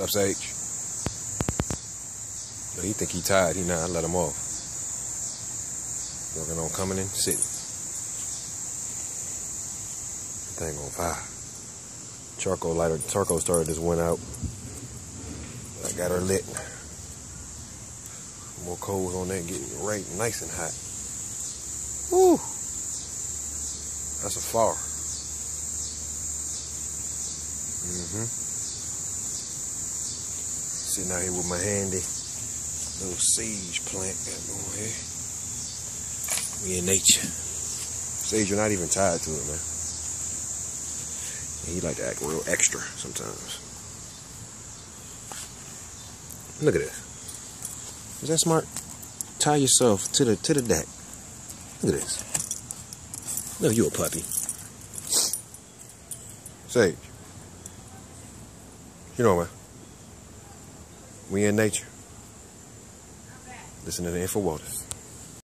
What's up, Sage? No, he think he tired. He not. I let him off. Working on coming in, sitting. Thing on fire. Charcoal lighter. Charcoal starter just went out. I got her lit. More coals on that, getting right nice and hot. Woo! That's a fire. Sitting out here with my handy little sage plant got going here. We in nature. Sage, you're not even tied to it, man. He like to act real extra sometimes. Look at this. Is that smart? Tie yourself to the deck. Look at this. No, you a puppy. Sage. You know, man. We in nature. Listen to the InfoWater.